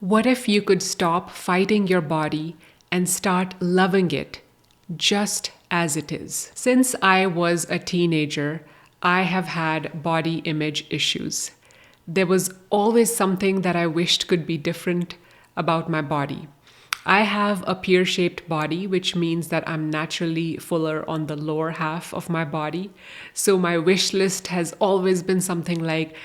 What if you could stop fighting your body and start loving it just as it is? Since I was a teenager, I have had body image issues. There was always something that I wished could be different about my body. I have a pear shaped body, which means that I'm naturally fuller on the lower half of my body. So my wish list has always been something like,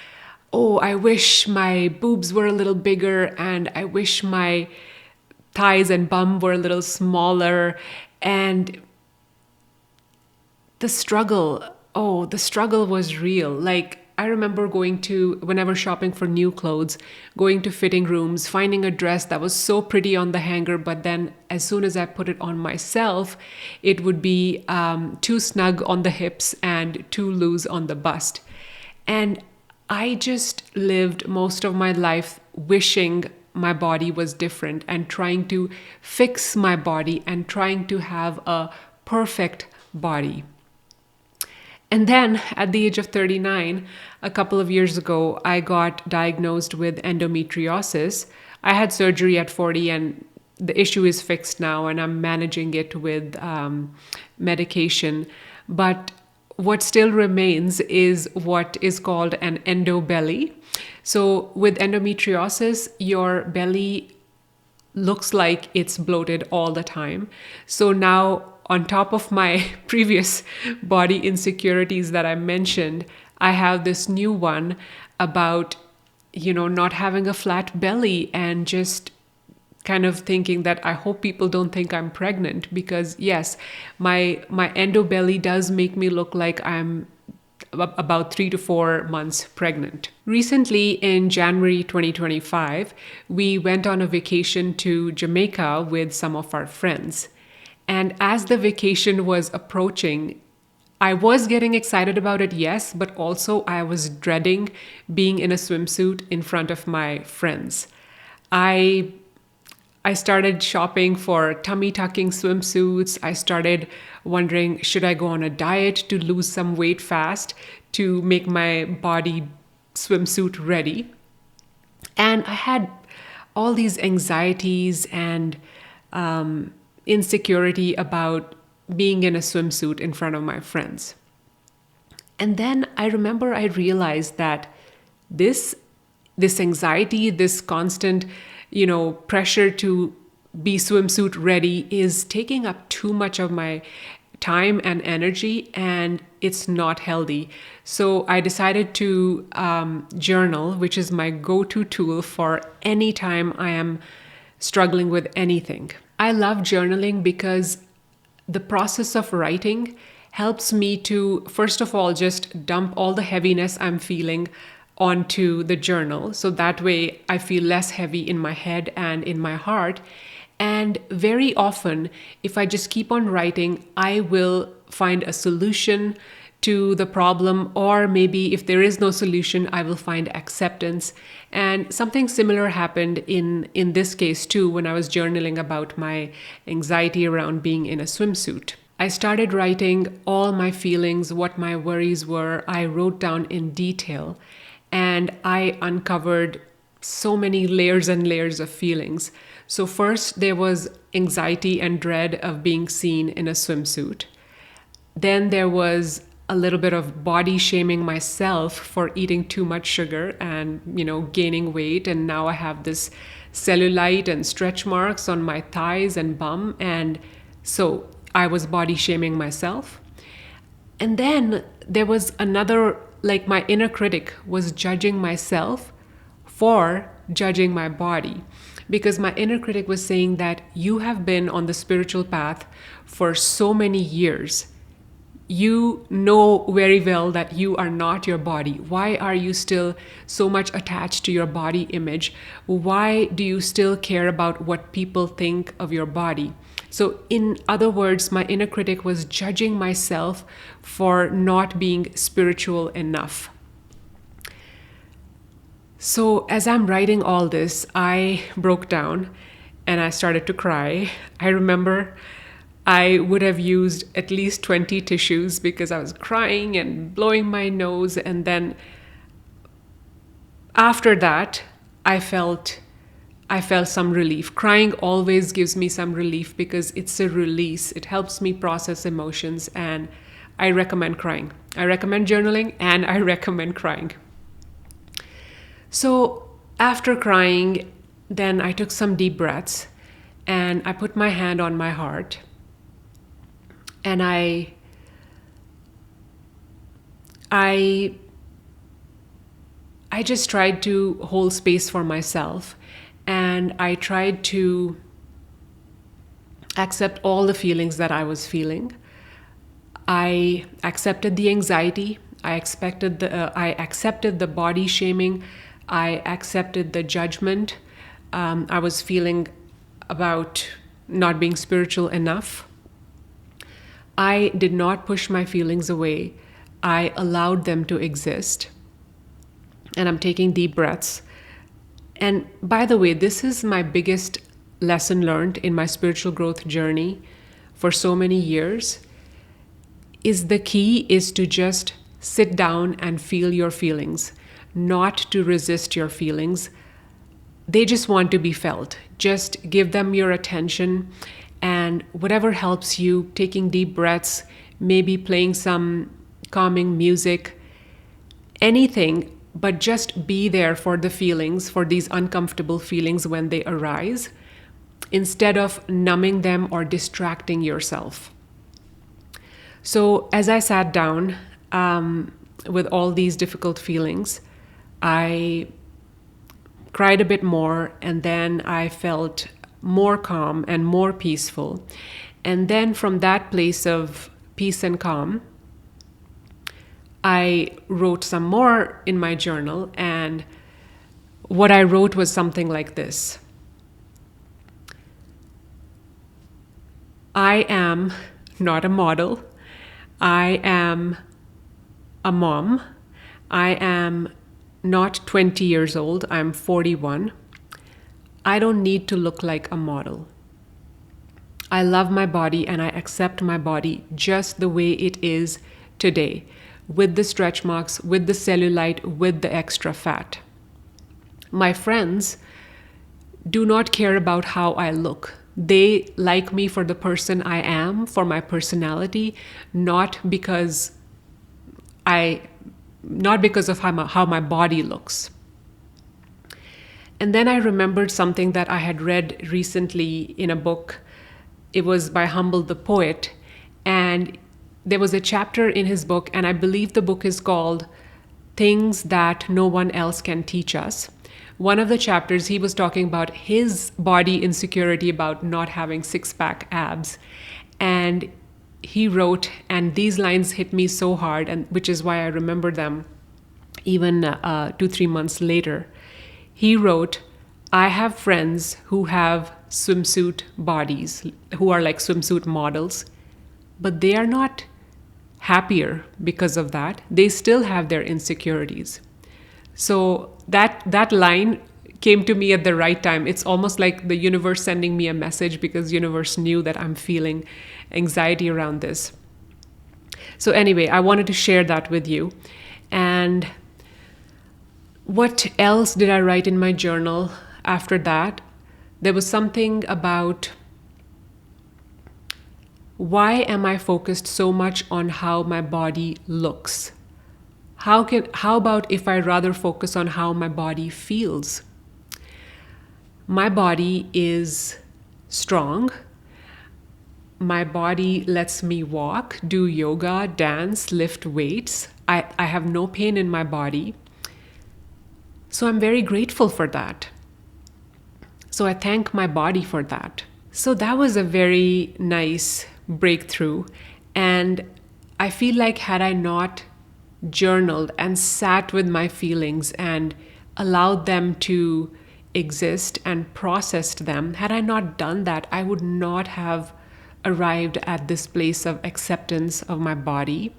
oh, I wish my boobs were a little bigger, and I wish my thighs and bum were a little smaller. And the struggle was real. Like, I remember whenever shopping for new clothes, going to fitting rooms, finding a dress that was so pretty on the hanger, but then as soon as I put it on myself, it would be too snug on the hips and too loose on the bust. And I just lived most of my life wishing my body was different and trying to fix my body and trying to have a perfect body. And then at the age of 39, a couple of years ago, I got diagnosed with endometriosis. I had surgery at 40 and the issue is fixed now, and I'm managing it with medication. But what still remains is what is called an endobelly. So with endometriosis, your belly looks like it's bloated all the time. So now, on top of my previous body insecurities that I mentioned, I have this new one about, not having a flat belly and just kind of thinking that I hope people don't think I'm pregnant, because yes, my endobelly does make me look like I'm about 3 to 4 months pregnant. Recently, in January 2025, we went on a vacation to Jamaica with some of our friends. And as the vacation was approaching, I was getting excited about it, yes, but also I was dreading being in a swimsuit in front of my friends. I started shopping for tummy tucking swimsuits. I started wondering, should I go on a diet to lose some weight fast to make my body swimsuit ready? And I had all these anxieties and insecurity about being in a swimsuit in front of my friends. And then I remember I realized that this anxiety, this constant, pressure to be swimsuit ready is taking up too much of my time and energy, and it's not healthy. So I decided to journal, which is my go-to tool for any time I am struggling with anything. I love journaling because the process of writing helps me to, first of all, just dump all the heaviness I'm feeling onto the journal. So that way I feel less heavy in my head and in my heart. And very often, if I just keep on writing, I will find a solution to the problem, or maybe if there is no solution, I will find acceptance. And something similar happened in this case too, when I was journaling about my anxiety around being in a swimsuit. I started writing all my feelings, what my worries were. I wrote down in detail, and I uncovered so many layers and layers of feelings. So first, there was anxiety and dread of being seen in a swimsuit. Then there was a little bit of body shaming myself for eating too much sugar and, gaining weight. And now I have this cellulite and stretch marks on my thighs and bum. And so I was body shaming myself. And then there was another, like, my inner critic was judging myself for judging my body. Because my inner critic was saying that you have been on the spiritual path for so many years. You know very well that you are not your body. Why are you still so much attached to your body image? Why do you still care about what people think of your body? So in other words, my inner critic was judging myself for not being spiritual enough. So as I'm writing all this, I broke down and I started to cry. I remember I would have used at least 20 tissues because I was crying and blowing my nose. And then after that, I felt I felt some relief. Crying always gives me some relief because it's a release. It helps me process emotions, and I recommend crying. I recommend journaling, and I recommend crying. So after crying, then I took some deep breaths and I put my hand on my heart, and I just tried to hold space for myself, and I tried to accept all the feelings that I was feeling. I accepted the anxiety. I accepted the body shaming. I accepted the judgment I was feeling about not being spiritual enough. I did not push my feelings away. I allowed them to exist. And I'm taking deep breaths. And by the way, this is my biggest lesson learned in my spiritual growth journey for so many years. Is the key is to just sit down and feel your feelings, not to resist your feelings. They just want to be felt. Just give them your attention, and whatever helps you, taking deep breaths, maybe playing some calming music, anything, but just be there for the feelings, for these uncomfortable feelings when they arise, instead of numbing them or distracting yourself. So as I sat down with all these difficult feelings, I cried a bit more, and then I felt more calm and more peaceful. And then from that place of peace and calm, I wrote some more in my journal, and what I wrote was something like this. I am not a model. I am a mom. I am not 20 years old. I'm 41. I don't need to look like a model. I love my body and I accept my body just the way it is today, with the stretch marks, with the cellulite, with the extra fat. My friends do not care about how I look. They like me for the person I am, for my personality, not because of how my body looks. And then I remembered something that I had read recently in a book. It was by Humble the Poet, and there was a chapter in his book, and I believe the book is called Things That No One Else Can Teach Us. One of the chapters, he was talking about his body insecurity about not having six-pack abs. And he wrote, and these lines hit me so hard, and which is why I remember them even 2-3 months later. He wrote, I have friends who have swimsuit bodies, who are like swimsuit models, but they are not happier because of that. They still have their insecurities. So that line came to me at the right time. It's almost like the universe sending me a message, because universe knew that I'm feeling anxiety around this. So anyway, I wanted to share that with you. And what else did I write in my journal after that? There was something about, why am I focused so much on how my body looks? How about if I rather focus on how my body feels? My body is strong. My body lets me walk, do yoga, dance, lift weights. I have no pain in my body. So I'm very grateful for that. So I thank my body for that. So that was a very nice breakthrough. And I feel like had I not journaled and sat with my feelings and allowed them to exist and processed them, had I not done that, I would not have arrived at this place of acceptance of my body.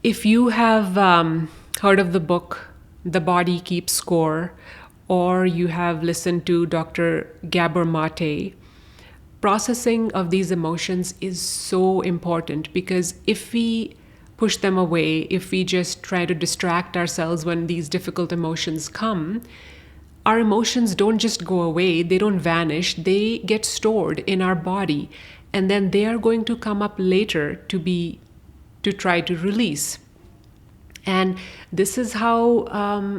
If you have heard of the book The Body Keeps Score, or you have listened to Dr. Gabor Mate, processing of these emotions is so important, because if we push them away, if we just try to distract ourselves when these difficult emotions come, our emotions don't just go away, they don't vanish, they get stored in our body, and then they are going to come up later to try to release. And this is how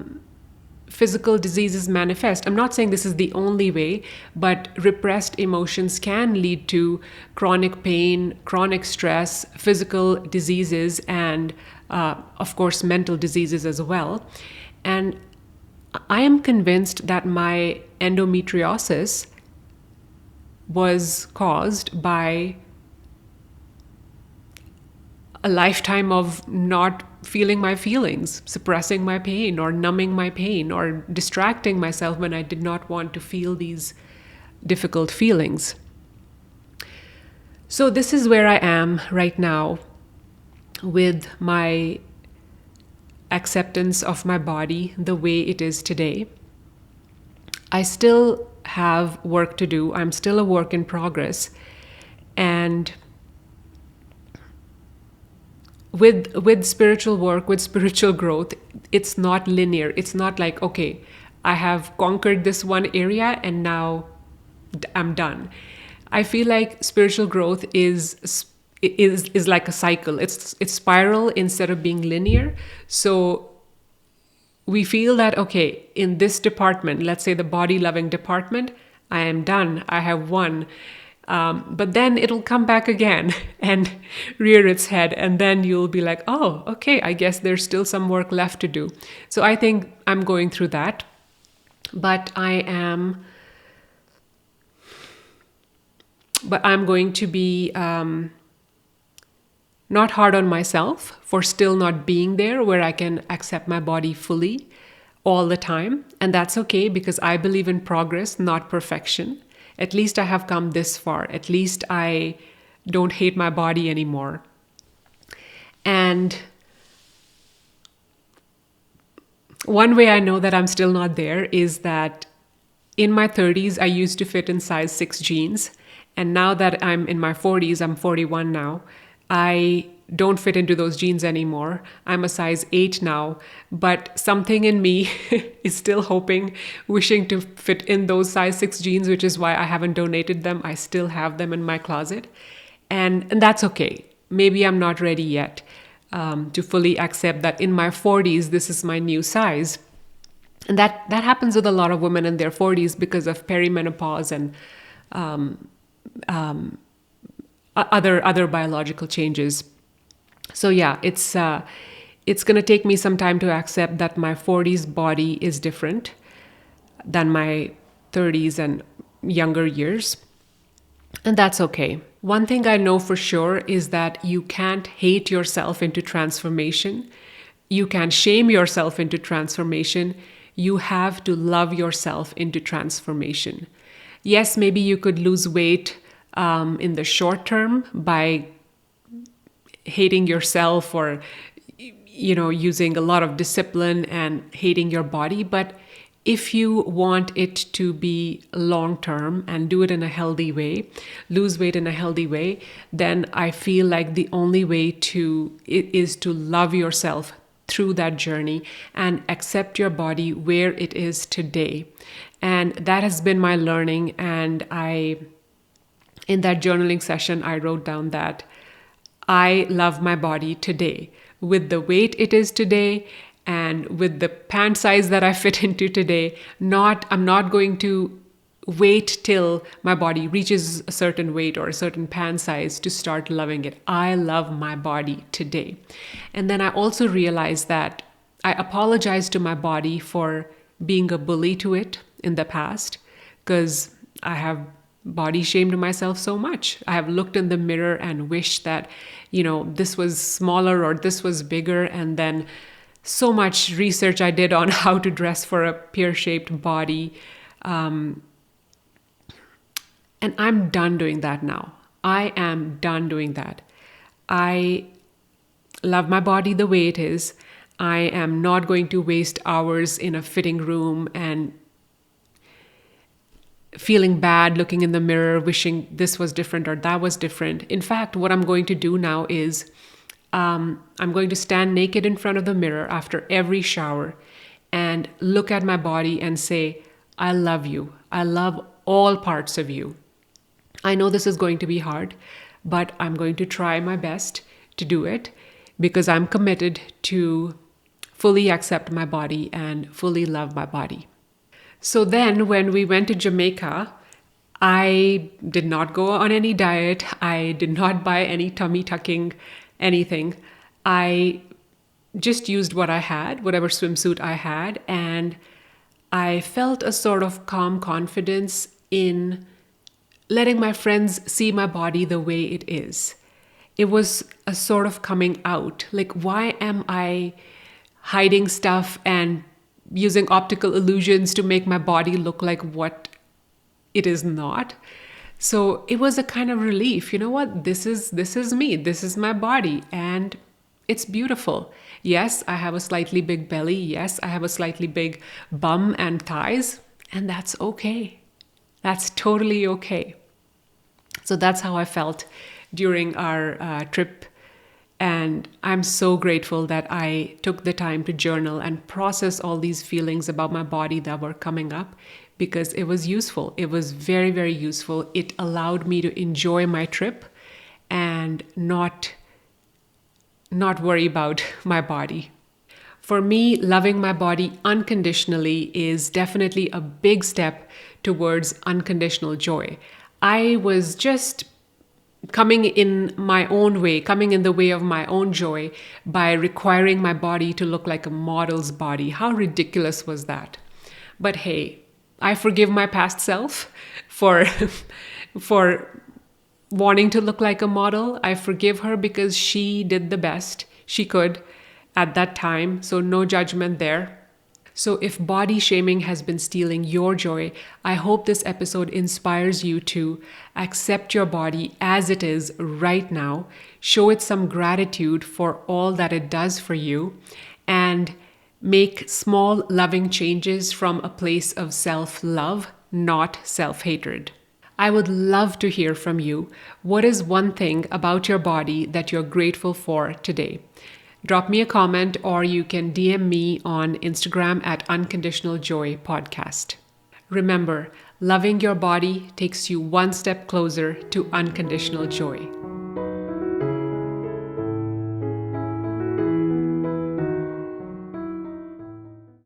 physical diseases manifest. I'm not saying this is the only way, but repressed emotions can lead to chronic pain, chronic stress, physical diseases, and of course, mental diseases as well. And I am convinced that my endometriosis was caused by a lifetime of not feeling my feelings, suppressing my pain, or numbing my pain, or distracting myself when I did not want to feel these difficult feelings. So, this is where I am right now with my acceptance of my body the way it is today. I still have work to do. I'm still a work in progress. And with spiritual work, with spiritual growth, it's not linear. It's not like, okay, I have conquered this one area and now I'm done. I feel like spiritual growth is like a cycle. It's spiral instead of being linear. So we feel that, okay, in this department, let's say the body loving department, I am done. I have won. But then it'll come back again and rear its head. And then you'll be like, oh, okay, I guess there's still some work left to do. So I think I'm going through that. But I'm going to be not hard on myself for still not being there where I can accept my body fully all the time. And that's okay, because I believe in progress, not perfection. At least I have come this far. At least I don't hate my body anymore. And one way I know that I'm still not there is that in my 30s, I used to fit in size 6 jeans. And now that I'm in my 40s, I'm 41 now, I don't fit into those jeans anymore. I'm a size 8 now, but something in me is still hoping, wishing to fit in those size 6 jeans, which is why I haven't donated them. I still have them in my closet. And that's okay. Maybe I'm not ready yet to fully accept that in my 40s, this is my new size. And that happens with a lot of women in their 40s because of perimenopause and other biological changes. So yeah, it's going to take me some time to accept that my 40s body is different than my 30s and younger years. And that's okay. One thing I know for sure is that you can't hate yourself into transformation. You can't shame yourself into transformation. You have to love yourself into transformation. Yes, maybe you could lose weight in the short term by hating yourself or, using a lot of discipline and hating your body. But if you want it to be long term and do it in a healthy way, lose weight in a healthy way, then I feel like the only way is to love yourself through that journey and accept your body where it is today. And that has been my learning. And in that journaling session, I wrote down that I love my body today with the weight it is today and with the pant size that I fit into today. I'm not going to wait till my body reaches a certain weight or a certain pant size to start loving it. I love my body today. And then I also realized that I apologized to my body for being a bully to it in the past, because I have body shamed myself so much. I have looked in the mirror and wished that, this was smaller or this was bigger. And then so much research I did on how to dress for a pear-shaped body. And I'm done doing that now. I am done doing that. I love my body the way it is. I am not going to waste hours in a fitting room and feeling bad, looking in the mirror, wishing this was different or that was different. In fact, what I'm going to do now is I'm going to stand naked in front of the mirror after every shower and look at my body and say, I love you. I love all parts of you. I know this is going to be hard, but I'm going to try my best to do it because I'm committed to fully accept my body and fully love my body. So then when we went to Jamaica, I did not go on any diet. I did not buy any tummy tucking anything. I just used what I had, whatever swimsuit I had, and I felt a sort of calm confidence in letting my friends see my body the way it is. It was a sort of coming out. Like, why am I hiding stuff and using optical illusions to make my body look like what it is not? So it was a kind of relief. You know what? This is me. This is my body, and it's beautiful. Yes, I have a slightly big belly. Yes, I have a slightly big bum and thighs, and that's okay. That's totally okay. So that's how I felt during our trip. And I'm so grateful that I took the time to journal and process all these feelings about my body that were coming up, because it was useful. It was very, very useful. It allowed me to enjoy my trip and not worry about my body. For me, loving my body unconditionally is definitely a big step towards unconditional joy. I was just coming in my own way, coming in the way of my own joy by requiring my body to look like a model's body. How ridiculous was that? But hey, I forgive my past self for for wanting to look like a model. I forgive her because she did the best she could at that time. So no judgment there. So if body shaming has been stealing your joy, I hope this episode inspires you to accept your body as it is right now, show it some gratitude for all that it does for you, and make small loving changes from a place of self-love, not self-hatred. I would love to hear from you. What is one thing about your body that you're grateful for today? Drop me a comment, or you can DM me on Instagram at Unconditional Joy Podcast. Remember, loving your body takes you one step closer to unconditional joy.